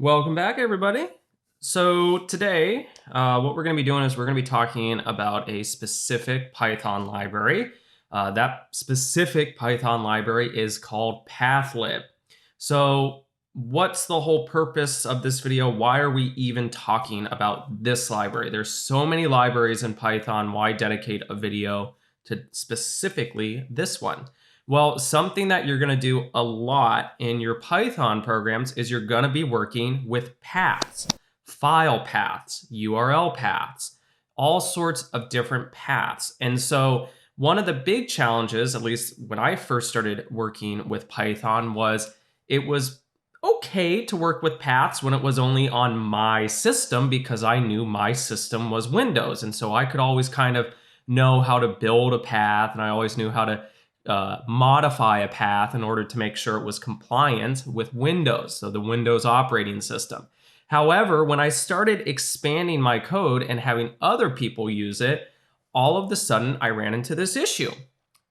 Welcome back, everybody. So today, what we're going to be doing is we're going to be talking about a specific Python library. That specific Python library is called Pathlib. So what's the whole purpose of this video? Why are we even talking about this library? There's so many libraries in Python. Why dedicate a video to specifically this one? Well, something that you're going to do a lot in your Python programs is you're going to be working with paths, file paths, URL paths, all sorts of different paths. And so one of the big challenges, at least when I first started working with Python, was it was okay to work with paths when it was only on my system because I knew my system was Windows. And so I could always kind of know how to build a path, and I always knew how to modify a path in order to make sure it was compliant with Windows, so the Windows operating system. However, when I started expanding my code and having other people use it, all of a sudden I ran into this issue.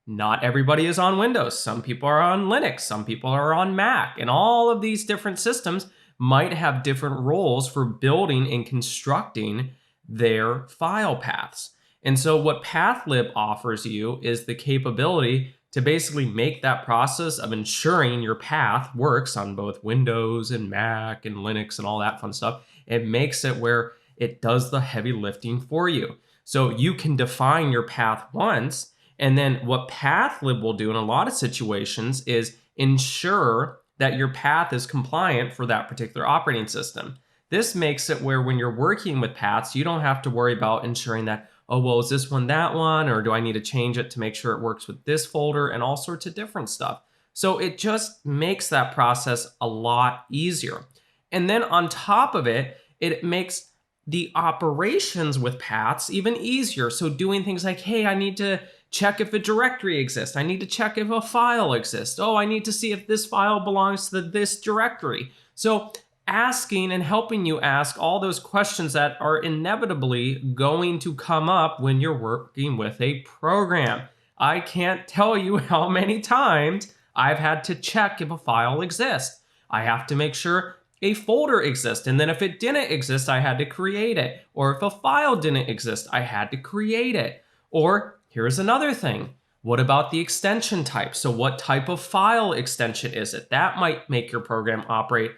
Not everybody is on Windows. Some people are on Linux, some people are on Mac, and all of these different systems might have different roles for building and constructing their file paths. And so what Pathlib offers you is the capability to basically make that process of ensuring your path works on both Windows and Mac and Linux and all that fun stuff. It makes it where it does the heavy lifting for you. So you can define your path once, and then what Pathlib will do in a lot of situations is ensure that your path is compliant for that particular operating system. This makes it where when you're working with paths, you don't have to worry about ensuring that, oh, well, is this one that one? Or do I need to change it to make sure it works with this folder and all sorts of different stuff? So it just makes that process a lot easier. And then on top of it, it makes the operations with paths even easier. So doing things like, hey, I need to check if a directory exists. I need to check if a file exists. Oh, I need to see if this file belongs to this directory. So asking and helping you ask all those questions that are inevitably going to come up when you're working with a program. I can't tell you how many times I've had to check if a file exists. I have to make sure a folder exists, and then if it didn't exist, I had to create it. Or if a file didn't exist, I had to create it. Or here's another thing. What about the extension type? So what type of file extension is it? That might make your program operate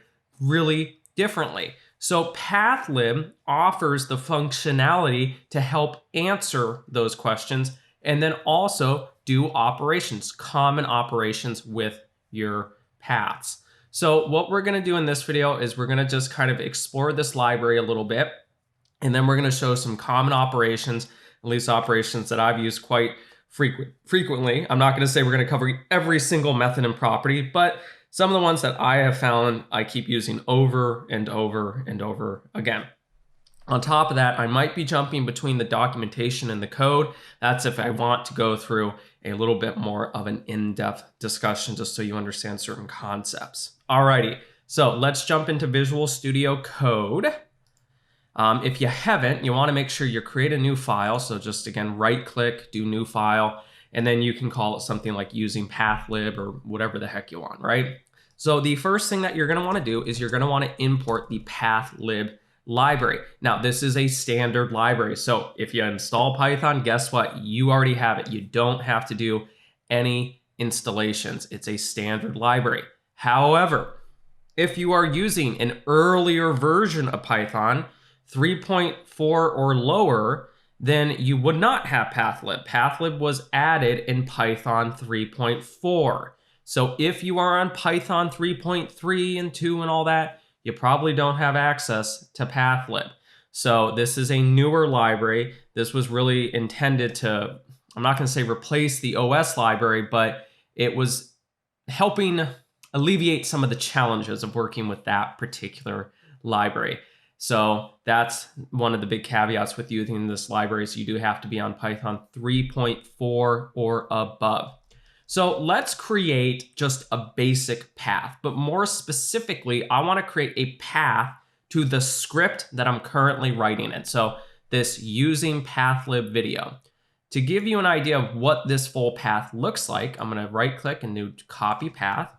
really differently. So Pathlib offers the functionality to help answer those questions and then also do operations, common operations with your paths. So what we're going to do in this video is we're going to just kind of explore this library a little bit, and then we're going to show some common operations, at least operations that I've used quite frequently. I'm not going to say we're going to cover every single method and property, but some of the ones that I have found I keep using over and over and over again. On top of that, I might be jumping between the documentation and the code. That's if I want to go through a little bit more of an in-depth discussion just so you understand certain concepts. Alrighty, so let's jump into Visual Studio Code. If you haven't, you want to make sure you create a new file. So just again, right-click, do new file. And then you can call it something like using Pathlib or whatever the heck you want, right? So the first thing that you're going to want to do is you're going to want to import the Pathlib library. Now, this is a standard library. So if you install Python, guess what? You already have it. You don't have to do any installations. It's a standard library. However, if you are using an earlier version of Python, 3.4 or lower, then you would not have Pathlib. Pathlib was added in Python 3.4. So if you are on Python 3.3 and 2 and all that, you probably don't have access to Pathlib. So this is a newer library. This was really intended to, I'm not going to say replace the OS library, but it was helping alleviate some of the challenges of working with that particular library. So that's one of the big caveats with using this library. So you do have to be on Python 3.4 or above. So let's create just a basic path, but more specifically, I want to create a path to the script that I'm currently writing in. So this using Pathlib video. To give you an idea of what this full path looks like, I'm going to right click and do copy path.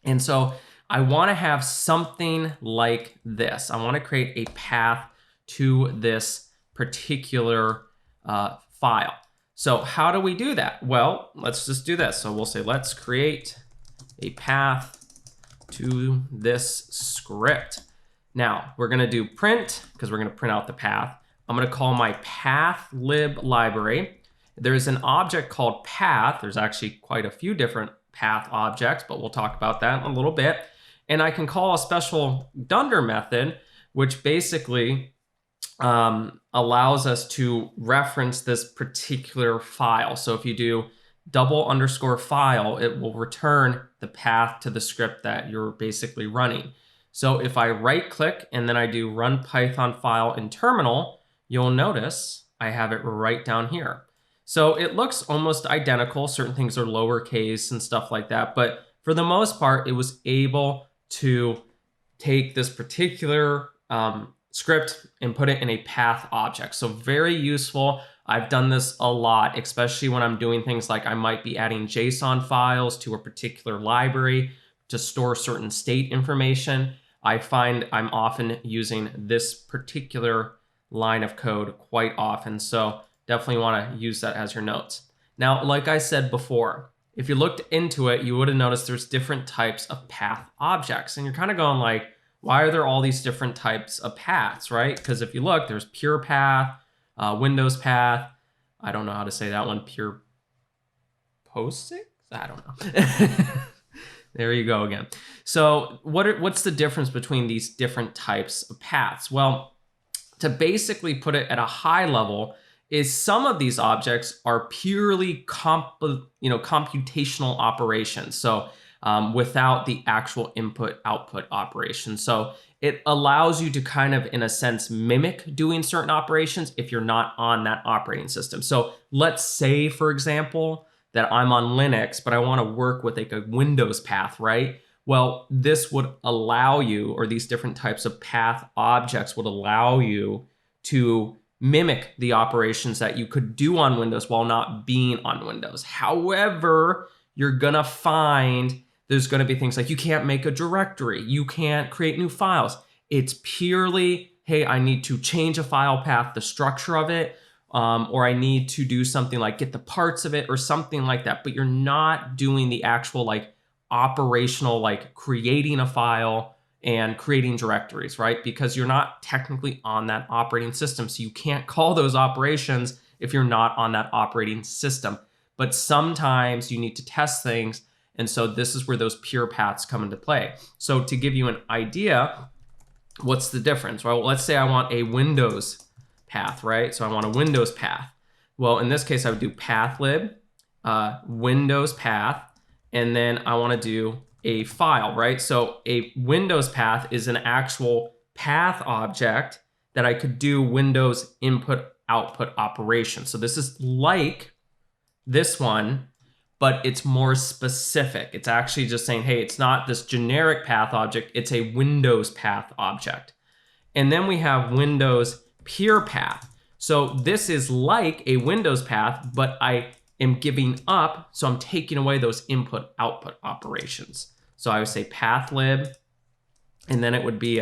And so I want to have something like this. I want to create a path to this particular file. So how do we do that? Well, let's just do this. So we'll say, let's create a path to this script. Now we're going to do print because we're going to print out the path. I'm going to call my Pathlib library. There's an object called path. There's actually quite a few different path objects, but we'll talk about that in a little bit. And I can call a special dunder method, which basically allows us to reference this particular file. So if you do _file, it will return the path to the script that you're basically running. So if I right click and then I do run Python file in terminal, you'll notice I have it right down here. So it looks almost identical. Certain things are lowercase and stuff like that. But for the most part, it was able to take this particular script and put it in a path object. So very useful. I've done this a lot, especially when I'm doing things like I might be adding JSON files to a particular library to store certain state information. I find I'm often using this particular line of code quite often. So definitely want to use that as your notes. Now, like I said before, if you looked into it, you would have noticed there's different types of path objects. And you're kind of going like, why are there all these different types of paths, right? Because if you look, there's PurePath, Windows Path. I don't know how to say that one. PurePost6? I don't know. There you go again. So what's the difference between these different types of paths? Well, to basically put it at a high level, is some of these objects are purely computational operations. So without the actual input-output operation. So it allows you to kind of, in a sense, mimic doing certain operations if you're not on that operating system. So let's say, for example, that I'm on Linux, but I want to work with like a Windows path, right? Well, this would allow you, or these different types of path objects would allow you to mimic the operations that you could do on Windows while not being on Windows. However, you're gonna find there's gonna be things like you can't make a directory, you can't create new files. It's purely, hey, I need to change a file path, the structure of it, or I need to do something like get the parts of it or something like that. But you're not doing the actual like operational, like creating a file and creating directories, right? Because you're not technically on that operating system. So you can't call those operations if you're not on that operating system. But sometimes you need to test things. And so this is where those pure paths come into play. So to give you an idea, what's the difference? Well, let's say I want a Windows path, right? So I want a Windows path. Well, in this case, I would do pathlib, Windows path, and then I want to do a file, right? So a Windows path is an actual path object that I could do Windows input-output operations. So this is like this one, but it's more specific. It's actually just saying, hey, it's not this generic path object, it's a Windows path object. And then we have Windows PurePath. So this is like a Windows path, but I am giving up, so I'm taking away those input-output operations. So I would say pathlib, and then it would be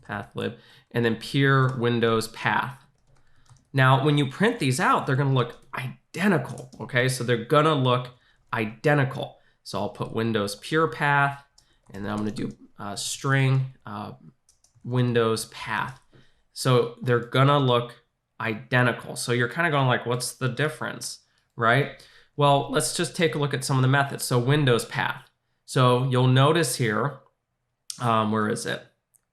pathlib, and then pure Windows path. Now, when you print these out, they're gonna look identical, okay? So they're gonna look identical. So I'll put Windows pure path, and then I'm gonna do string Windows path. So they're gonna look identical. So you're kind of going like, what's the difference, right? Well, let's just take a look at some of the methods. So Windows path. So you'll notice here, where is it?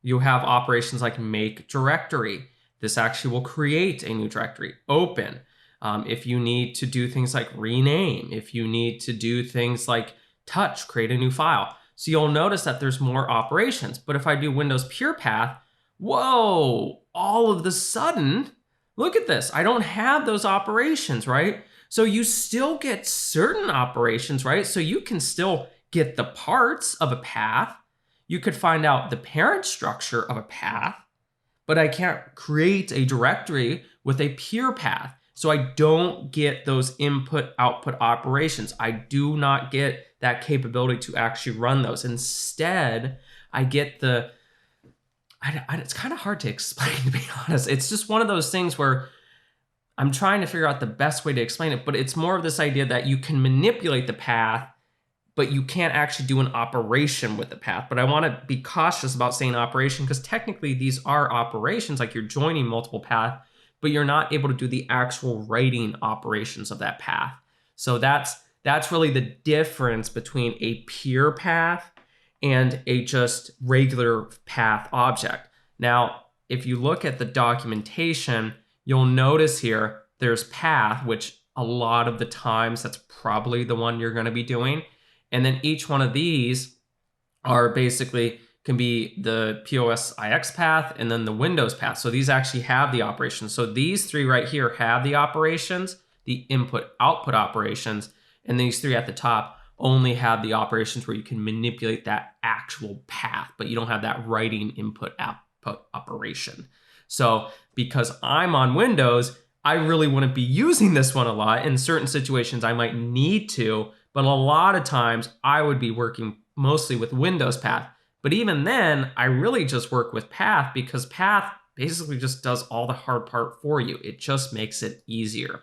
You have operations like make directory. This actually will create a new directory. Open. If you need to do things like rename, if you need to do things like touch, create a new file. So you'll notice that there's more operations. But if I do Windows pure path, whoa, all of the sudden, look at this. I don't have those operations, right? So you still get certain operations, right? So you can still get the parts of a path. You could find out the parent structure of a path, but I can't create a directory with a pure path. So I don't get those input-output operations. I do not get that capability to actually run those. Instead, I get the, it's kind of hard to explain, to be honest. It's just one of those things where I'm trying to figure out the best way to explain it, but it's more of this idea that you can manipulate the path, but you can't actually do an operation with the path. But I want to be cautious about saying operation because technically these are operations, like you're joining multiple paths, but you're not able to do the actual writing operations of that path. So that's really the difference between a pure path and a just regular path object. Now, if you look at the documentation, you'll notice here there's path, which a lot of the times that's probably the one you're going to be doing. And then each one of these are basically can be the POSIX path and then the Windows path. So these actually have the operations. So these three right here have the operations, the input-output operations, and these three at the top only have the operations where you can manipulate that actual path, but you don't have that writing input-output operation. So because I'm on Windows, I really wouldn't be using this one a lot. In certain situations, I might need to, but a lot of times I would be working mostly with Windows path. But even then, I really just work with path because path basically just does all the hard part for you. It just makes it easier.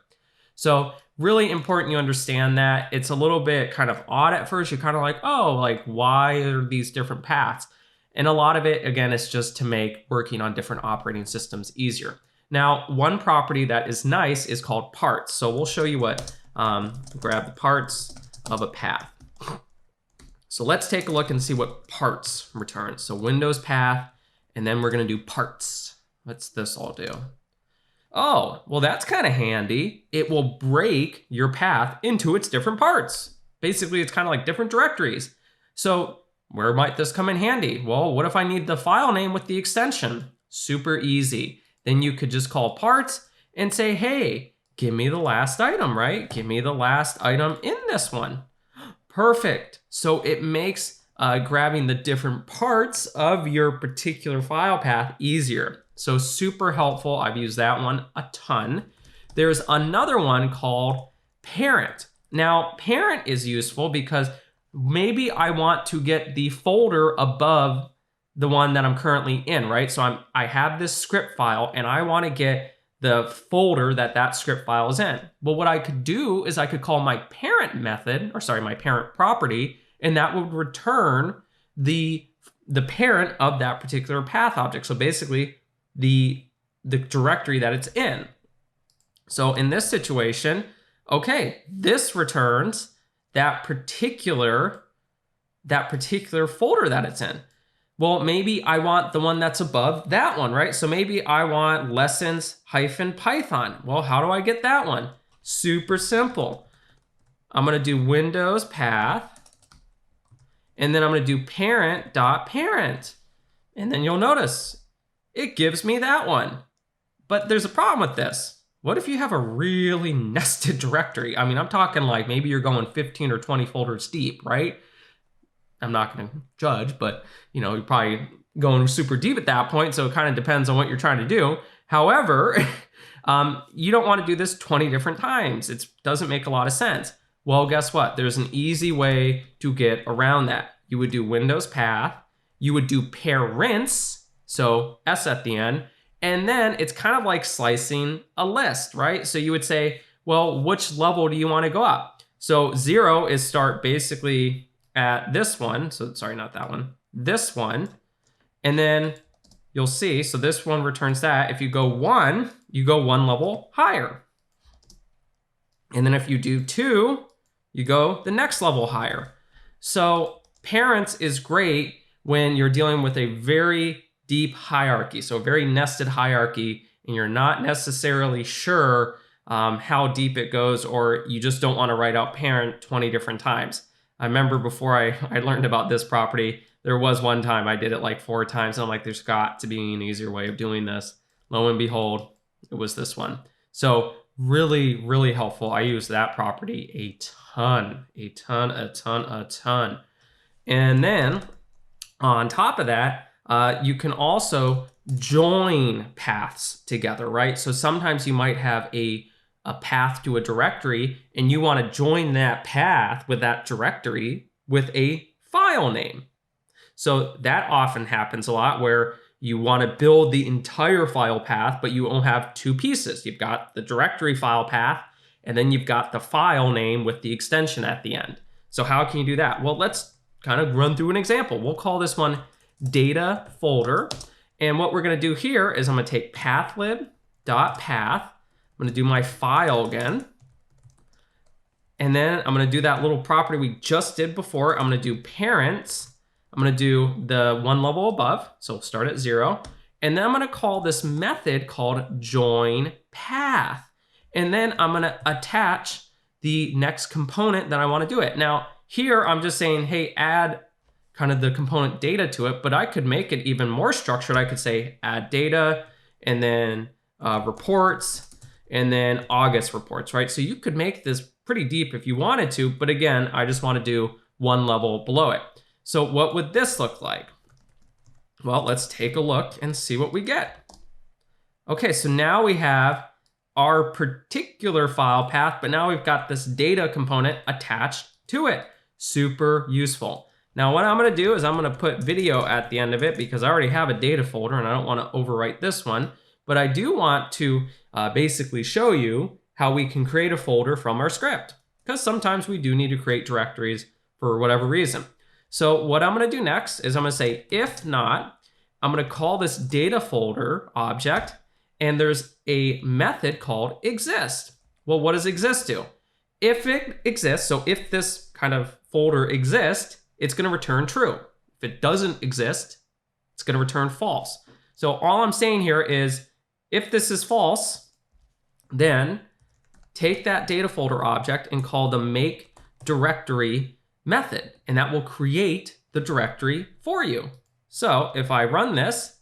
So really important you understand that. It's a little bit kind of odd at first. You're kind of like, oh, like why are these different paths? And a lot of it, again, is just to make working on different operating systems easier. Now, one property that is nice is called parts. So we'll show you what, grab the parts of a path. So let's take a look and see what parts returns. So Windows path, and then we're gonna do parts. What's this all do? Oh, well that's kind of handy. It will break your path into its different parts. Basically, it's kind of like different directories. So where might this come in handy? Well, what if I need the file name with the extension? Super easy. Then you could just call parts and say, hey, give me the last item, right? Give me the last item in this one. Perfect. So it makes grabbing the different parts of your particular file path easier. So super helpful. I've used that one a ton. There's another one called parent. Now, parent is useful because maybe I want to get the folder above the one that I'm currently in, right? So I have this script file and I want to get the folder that script file is in. Well, what I could do is I could call my parent method, or sorry, my parent property, and that would return the parent of that particular path object. So basically the directory that it's in. So in this situation, okay, this returns that particular folder that it's in. Well, maybe I want the one that's above that one, right? So maybe I want lessons-python. Well, how do I get that one? Super simple. I'm gonna do Windows path, and then I'm gonna do parent.parent. And then you'll notice it gives me that one. But there's a problem with this. What if you have a really nested directory? I mean, I'm talking like maybe you're going 15 or 20 folders deep, right? I'm not going to judge, but you know, you're probably going super deep at that point. So it kind of depends on what you're trying to do. However, you don't want to do this 20 different times. It doesn't make a lot of sense. Well, guess what? There's an easy way to get around that. You would do Windows path, you would do parents, so S at the end, and then it's kind of like slicing a list, right? So you would say, well, which level do you want to go up? So 0 is start basically at this one, so sorry, not that one, this one, and then you'll see, so this one returns that. If you go 1, you go 1 level higher. And then if you do 2, you go the next level higher. So parents is great when you're dealing with a very deep hierarchy, so a very nested hierarchy, and you're not necessarily sure how deep it goes, or you just don't want to write out parent 20 different times. I remember before I learned about this property, there was one time I did it like 4 times, and I'm like, there's got to be an easier way of doing this. Lo and behold, it was this one. So really, really helpful. I use that property a ton. And then on top of that, you can also join paths together, right? So sometimes you might have a a path to a directory and you want to join that path with that directory with a file name. So that often happens a lot where you want to build the entire file path, but you only have two pieces. You've got the directory file path, and then you've got the file name with the extension at the end. So how can you do that? Well, let's kind of run through an example. We'll call this one data folder. And what we're going to do here is I'm going to take pathlib.path. I'm going to do my file again. And then I'm going to do that little property we just did before. I'm going to do parents. I'm going to do the one level above. So we'll start at 0. And then I'm going to call this method called join path. And then I'm going to attach the next component that I want to do it. Now, here I'm just saying, hey, add kind of the component data to it, but I could make it even more structured. I could say add data and then reports and then August reports, right? So you could make this pretty deep if you wanted to, but again, I just want to do one level below it. So what would this look like? Well, let's take a look and see what we get. Okay, so now we have our particular file path, but now we've got this data component attached to it. Super useful. Now what I'm going to do is I'm going to put video at the end of it because I already have a data folder and I don't want to overwrite this one, but I do want to basically show you how we can create a folder from our script, because sometimes we do need to create directories for whatever reason. So what I'm going to do next is I'm going to say, if not, I'm going to call this data folder object, and there's a method called exist. Well, what does exist do? If it exists, so if this kind of folder exists, it's going to return true. If it doesn't exist, it's going to return false. So all I'm saying here is, if this is false, then take that data folder object and call the make directory method, and that will create the directory for you. So if I run this,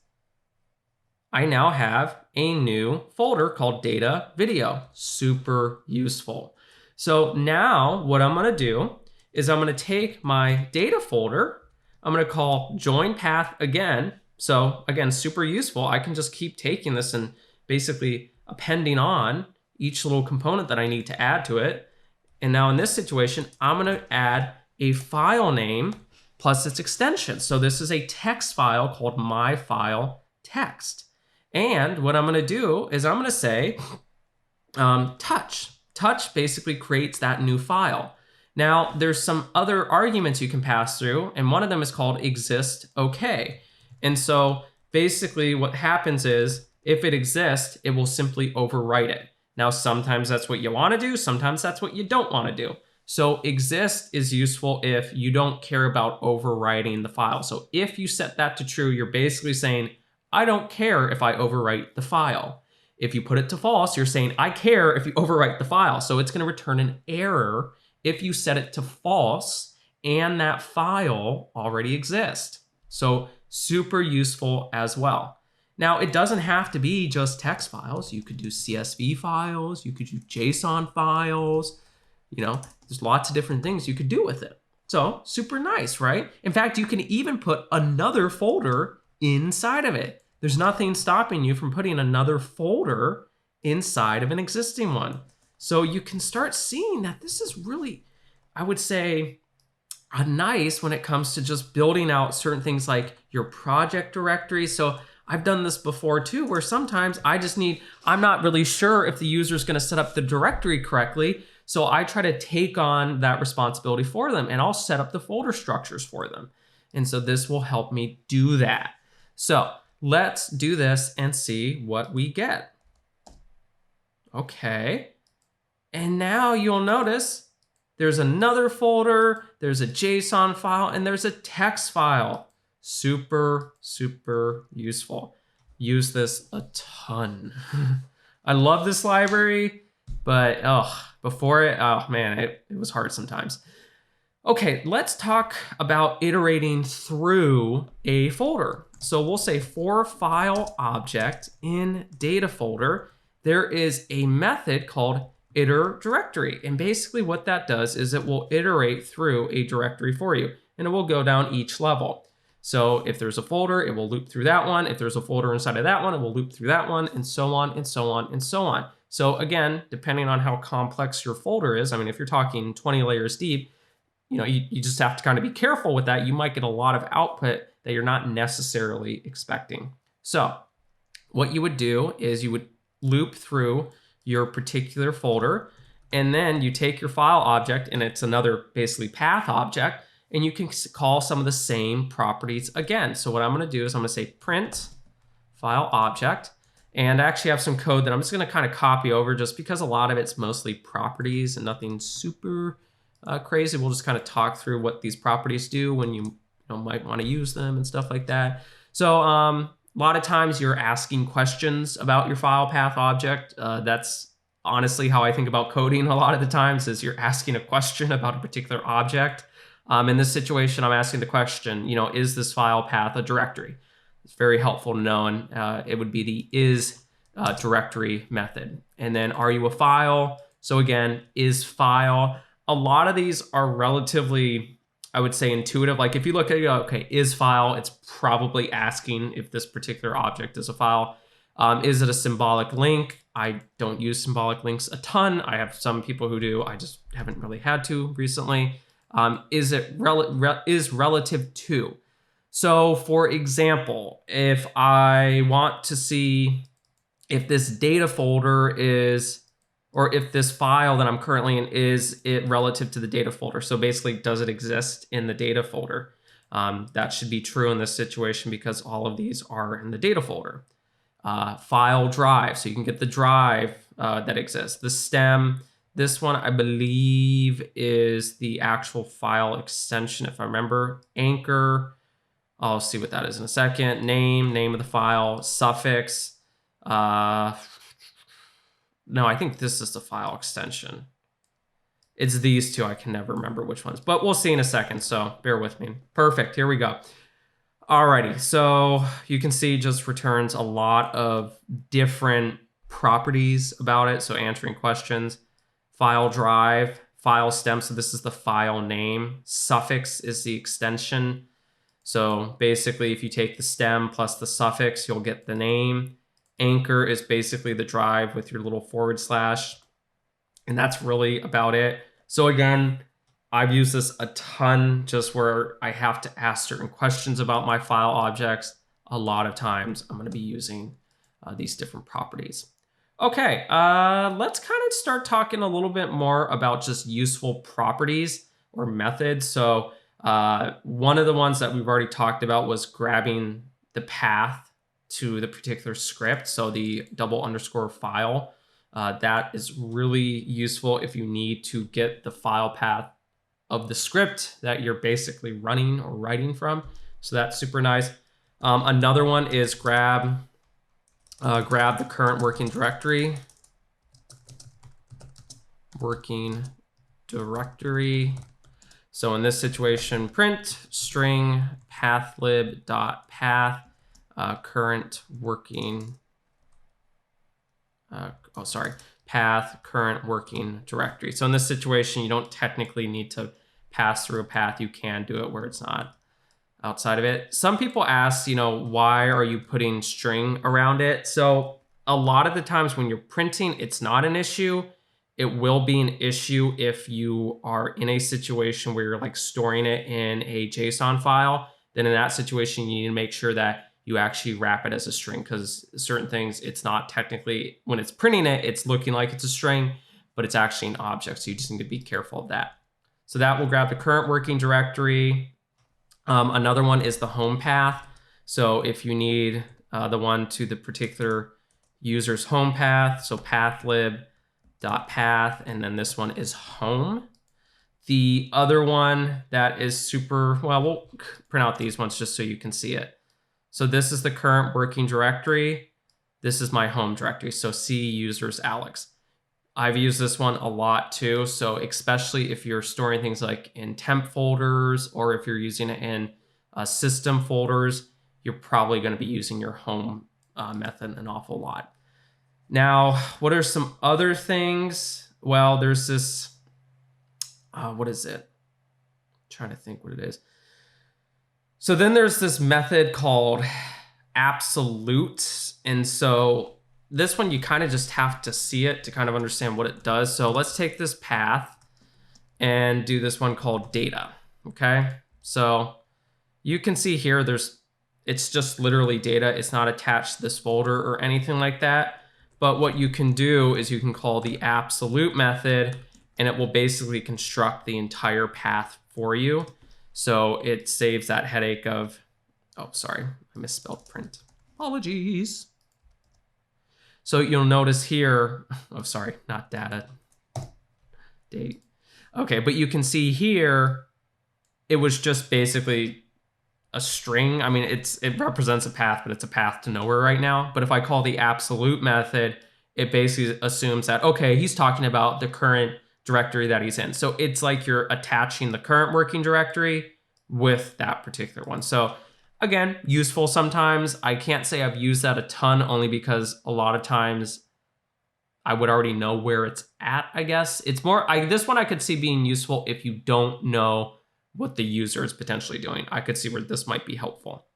I now have a new folder called data video. Super useful. So now what I'm going to do is I'm going to take my data folder, I'm going to call join path again. So again, super useful. I can just keep taking this and basically appending on each little component that I need to add to it. And now in this situation, I'm going to add a file name plus its extension. So this is a text file called my file text. And what I'm going to do is I'm going to say touch. Touch basically creates that new file. Now there's some other arguments you can pass through, and one of them is called exist okay. And so basically what happens is, if it exists, it will simply overwrite it. Now sometimes that's what you want to do, sometimes that's what you don't want to do. So exist is useful if you don't care about overwriting the file. So if you set that to true, you're basically saying, I don't care if I overwrite the file. If you put it to false, you're saying, I care if you overwrite the file. So it's going to return an error if you set it to false and that file already exists. So super useful as well. Now, it doesn't have to be just text files. You could do CSV files, you could do JSON files, there's lots of different things you could do with it. So super nice, right? In fact, you can even put another folder inside of it. There's nothing stopping you from putting another folder inside of an existing one. So you can start seeing that this is really, I would say, nice when it comes to just building out certain things like your project directory. So I've done this before too, where sometimes I'm not really sure if the user is going to set up the directory correctly. So I try to take on that responsibility for them, and I'll set up the folder structures for them. And so this will help me do that. So let's do this and see what we get. Okay. And now you'll notice there's another folder, there's a JSON file, and there's a text file. Super, super useful. Use this a ton. I love this library, but it was hard sometimes. Okay, let's talk about iterating through a folder. So we'll say for file object in data folder, there is a method called iter directory. And basically what that does is it will iterate through a directory for you, and it will go down each level. So if there's a folder, it will loop through that one. If there's a folder inside of that one, it will loop through that one, and so on and so on and so on. So again, depending on how complex your folder is, I mean, if you're talking 20 layers deep, you just have to kind of be careful with that. You might get a lot of output that you're not necessarily expecting. So what you would do is you would loop through your particular folder, and then you take your file object, and it's another basically path object, and you can call some of the same properties again. So what I'm going to do is I'm going to say print file object, and I actually have some code that I'm just going to kind of copy over just because a lot of it's mostly properties and nothing super crazy. We'll just kind of talk through what these properties do when you might want to use them and stuff like that. So a lot of times you're asking questions about your file path object. That's honestly how I think about coding a lot of the times, is you're asking a question about a particular object. In this situation, I'm asking the question, is this file path a directory? It's very helpful to know, and it would be the is directory method. And then are you a file? So again, is file. A lot of these are relatively, I would say, intuitive. Like if you look at it, okay, is file, it's probably asking if this particular object is a file. Is it a symbolic link? I don't use symbolic links a ton. I have some people who do. I just haven't really had to recently. Is it is relative to? So for example, if I want to see if this data folder is, or if this file that I'm currently in, is it relative to the data folder? So basically, does it exist in the data folder? That should be true in this situation because all of these are in the data folder. File drive, so you can get the drive that exists. The stem, this one I believe is the actual file extension, if I remember. Anchor, I'll see what that is in a second. Name of the file, suffix. No, I think this is the file extension. It's these two. I can never remember which ones, but we'll see in a second, so bear with me. Perfect, here we go. Alrighty, so you can see just returns a lot of different properties about it, so answering questions. File drive, file stem, so this is the file name. Suffix is the extension. So basically, if you take the stem plus the suffix, you'll get the name. Anchor is basically the drive with your little /, and that's really about it. So again, I've used this a ton just where I have to ask certain questions about my file objects. A lot of times I'm going to be using these different properties. Okay, let's kind of start talking a little bit more about just useful properties or methods. So one of the ones that we've already talked about was grabbing the path to the particular script. So the _ file, that is really useful if you need to get the file path of the script that you're basically running or writing from. So that's super nice. Another one is grab the current working directory. So in this situation, print string pathlib.path current working path current working directory. So in this situation, you don't technically need to pass through a path. You can do it where it's not outside of it. Some people ask, why are you putting string around it? So a lot of the times when you're printing, it's not an issue. It will be an issue if you are in a situation where you're like storing it in a JSON file. Then in that situation, you need to make sure that you actually wrap it as a string, because certain things, it's not technically, when it's printing it, it's looking like it's a string, but it's actually an object. So you just need to be careful of that. So that will grab the current working directory. Another one is the home path. So if you need the one to the particular user's home path, so pathlib.path, and then this one is home. The other one that is super, well, we'll print out these ones just so you can see it. So this is the current working directory. This is my home directory. So C users Alex. I've used this one a lot too. So especially if you're storing things like in temp folders, or if you're using it in system folders, you're probably going to be using your home method an awful lot. Now, what are some other things? Well, there's this, what is it? I'm trying to think what it is. So then there's this method called absolute. And so this one, you kind of just have to see it to kind of understand what it does. So let's take this path and do this one called data, okay? So you can see here, it's just literally data. It's not attached to this folder or anything like that. But what you can do is you can call the absolute method, and it will basically construct the entire path for you. So it saves that headache of, oh, sorry, I misspelled print. Apologies. So you'll notice here, oh, sorry, not data, date. Okay, but you can see here, it was just basically a string. I mean, it represents a path, but it's a path to nowhere right now. But if I call the absolute method, it basically assumes that, okay, he's talking about the current directory that he's in. So it's like you're attaching the current working directory with that particular one. So again, useful sometimes. I can't say I've used that a ton, only because a lot of times I would already know where it's at, I guess. It's more, this one I could see being useful if you don't know what the user is potentially doing. I could see where this might be helpful.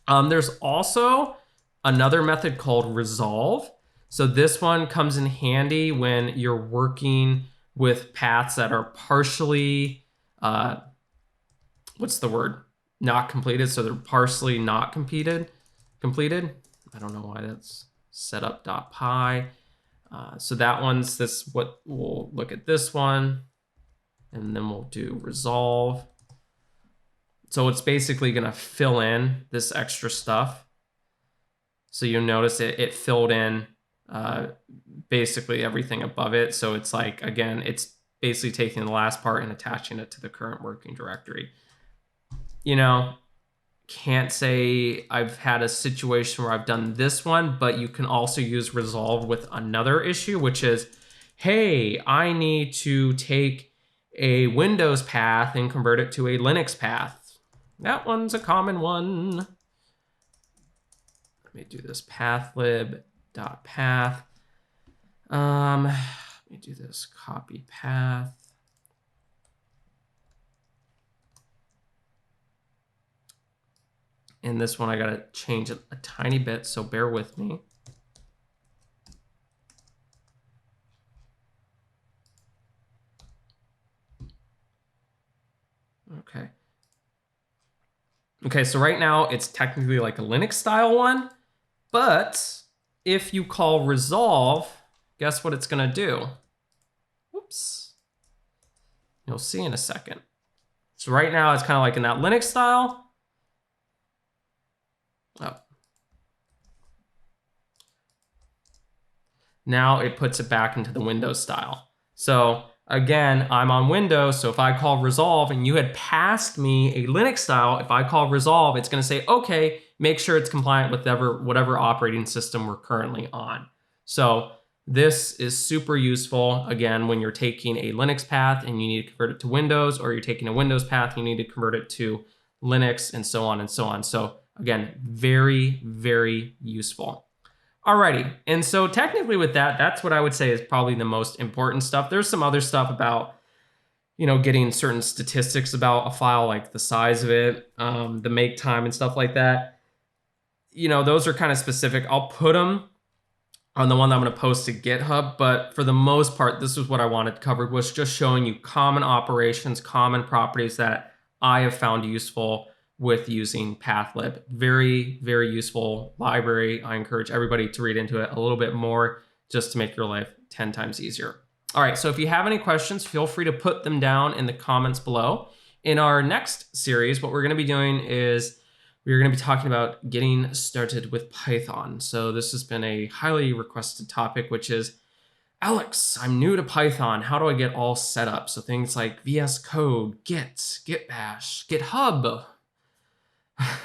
There's also another method called resolve. So this one comes in handy when you're working with paths that are partially, what's the word? Not completed. So they're partially not completed. I don't know why that's setup.py. So that one's this, what we'll look at this one, and then we'll do resolve. So it's basically gonna fill in this extra stuff. So you'll notice it filled in basically everything above it. So it's like, again, it's basically taking the last part and attaching it to the current working directory. You know, can't say I've had a situation where I've done this one, but you can also use resolve with another issue, which is, hey, I need to take a Windows path and convert it to a Linux path. That one's a common one. Let me do this pathlib.path. Let me do this copy path. And this one I gotta change it a tiny bit, so bear with me. Okay. Okay, so right now it's technically like a Linux style one, but if you call resolve, guess what it's gonna do? Whoops. You'll see in a second. So right now it's kind of like in that Linux style. Oh. Now it puts it back into the Windows style. So again, I'm on Windows, so if I call resolve and you had passed me a Linux style, if I call resolve, it's gonna say, okay, make sure it's compliant with whatever operating system we're currently on. So this is super useful, again, when you're taking a Linux path and you need to convert it to Windows, or you're taking a Windows path and you need to convert it to Linux, and so on and so on. So again, very, very useful. Alrighty, and so technically with that, that's what I would say is probably the most important stuff. There's some other stuff about, you know, getting certain statistics about a file, like the size of it, the make time and stuff like that. You know, those are kind of specific. I'll put them on the one that I'm gonna post to GitHub, but for the most part, this is what I wanted covered, was just showing you common operations, common properties that I have found useful with using Pathlib. Very, very useful library. I encourage everybody to read into it a little bit more just to make your life 10 times easier. All right, so if you have any questions, feel free to put them down in the comments below. In our next series, what we're gonna be doing is we're gonna be talking about getting started with Python. So this has been a highly requested topic, which is, Alex, I'm new to Python. How do I get all set up? So things like VS Code, Git, Git Bash, GitHub,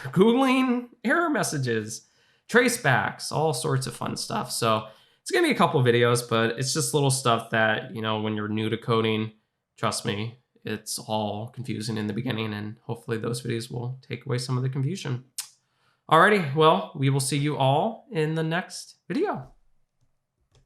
Googling error messages, tracebacks, all sorts of fun stuff. So it's gonna be a couple videos, but it's just little stuff that, you know, when you're new to coding, trust me, it's all confusing in the beginning, and hopefully those videos will take away some of the confusion. Alrighty, well, we will see you all in the next video.